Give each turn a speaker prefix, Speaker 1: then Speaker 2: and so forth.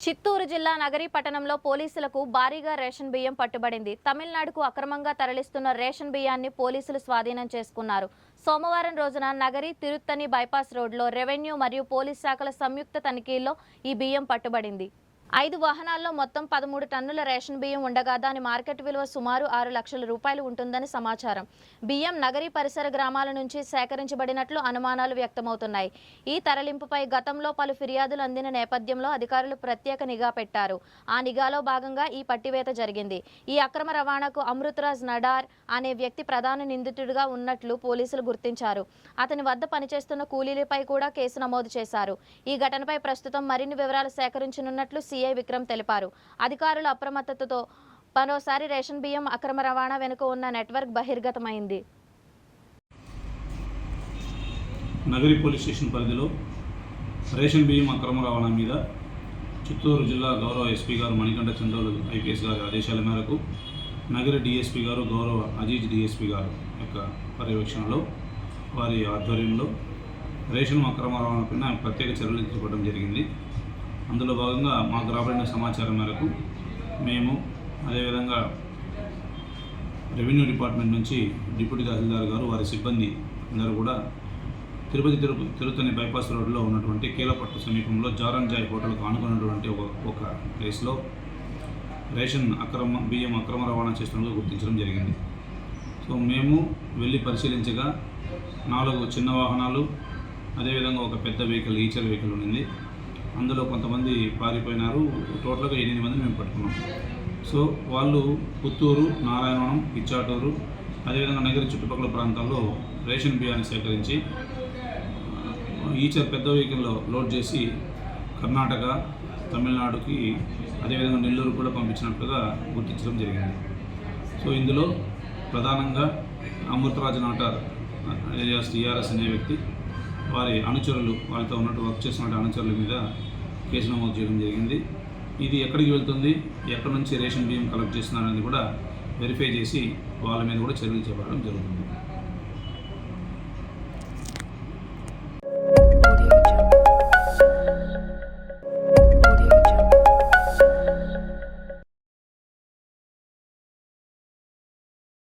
Speaker 1: చిత్తూరు జిల్లా నగరి పట్టణంలో పోలీసులకు భారీగా రేషన్ బియ్యం పట్టుబడింది. తమిళనాడుకు అక్రమంగా తరలిస్తున్న రేషన్ బియ్యాన్ని పోలీసులు స్వాధీనం చేసుకున్నారు. సోమవారం రోజున నగరి తిరుత్తని బైపాస్ రోడ్లో రెవెన్యూ మరియు పోలీస్ శాఖల సంయుక్త తనిఖీల్లో ఈ బియ్యం పట్టుబడింది. 5 వాహనాల్లో మొత్తం 13 టన్నుల రేషన్ బియ్యం ఉండగా దాని మార్కెట్ విలువ సుమారు 6 లక్షల రూపాయలు ఉంటుందని సమాచారం. బియ్యం నగరి పరిసర గ్రామాల నుంచి సేకరించబడినట్లు అనుమానాలు వ్యక్తమవుతున్నాయి. ఈ తరలింపుపై గతంలో పలు ఫిర్యాదులు అందిన నేపథ్యంలో అధికారులు ప్రత్యేక నిఘా పెట్టారు. ఆ నిఘాలో భాగంగా ఈ పట్టివేత జరిగింది. ఈ అక్రమ రవాణాకు అమృతరాజ్ నడార్ అనే వ్యక్తి ప్రధాన నిందితుడిగా ఉన్నట్లు పోలీసులు గుర్తించారు. అతని వద్ద పనిచేస్తున్న కూలీలపై కూడా కేసు నమోదు చేశారు. ఈ ఘటనపై ప్రస్తుతం మరిన్ని వివరాలు సేకరించనున్నట్లు సిఐ విక్రమ్ తెలిపారు. అధికారుల అప్రమత్తతతో మరోసారి రేషన్ బియ్యం అక్రమ రవాణా వెనుక ఉన్న నెట్వర్క్ బహిర్గతమైంది.
Speaker 2: నగరి పోలీస్ స్టేషన్ పరిధిలో రేషన్ బియ్యం అక్రమ రవాణా మీద చిత్తూరు జిల్లా గౌరవ ఎస్పీ గారు మణికంఠ చంద్రోలు ఐపీఎస్ గారి ఆదేశాల మేరకు నగరి డిఎస్పీ గారు గౌరవ అజీజ్ డిఎస్పీ గారు యొక్క పర్యవేక్షణలో వారి ఆధ్వర్యంలో రేషన్ అక్రమ రవాణా పైన ప్రత్యేక చర్యలు తీసుకోవడం జరిగింది. అందులో భాగంగా మాకు రాబడిన సమాచారం మేరకు మేము అదేవిధంగా రెవెన్యూ డిపార్ట్మెంట్ నుంచి డిప్యూటీ తహసీల్దార్ గారు వారి సిబ్బంది అందరూ కూడా తిరుత్తని బైపాస్ రోడ్లో ఉన్నటువంటి కీలపట్టు సమీపంలో జాయ్ హోటల్కు ఆనుకున్నటువంటి ఒక ప్లేస్లో రేషన్ బియ్యం అక్రమ రవాణా చేస్తున్నట్టు గుర్తించడం జరిగింది. సో మేము వెళ్ళి పరిశీలించగా 4 చిన్న వాహనాలు అదేవిధంగా ఒక పెద్ద వెహికల్ ఈచర్ వెహికల్ ఉంది. అందులో కొంతమంది పారిపోయినారు. టోటల్గా 8 మంది మేము పట్టుకున్నాం. సో వాళ్ళు పుత్తూరు, నారాయణవనం, ఇచ్చాటూరు అదేవిధంగా నగరి చుట్టుపక్కల ప్రాంతాల్లో రేషన్ బియ్యాన్ని సేకరించి ఈచర్ పెద్ద వెహికల్లో లోడ్ చేసి కర్ణాటక, తమిళనాడుకి అదేవిధంగా నెల్లూరు కూడా పంపించినట్లుగా గుర్తించడం జరిగింది. సో ఇందులో ప్రధానంగా అమృతరాజ్ నాటార్ ఏలియాస్ టీఆర్ఎస్ అనే వ్యక్తి వారి అనుచరులు వాళ్ళతో ఉన్నట్టు వర్క్ చేస్తున్న అనుచరుల మీద కేసు నమోదు చేయడం జరిగింది. ఇది ఎక్కడికి వెళ్తుంది, ఎక్కడి నుంచి రేషన్ బియ్యం కలెక్ట్ చేస్తున్నారనేది కూడా వెరిఫై చేసి వాళ్ళ మీద కూడా చర్యలు చేపట్టడం జరుగుతుంది.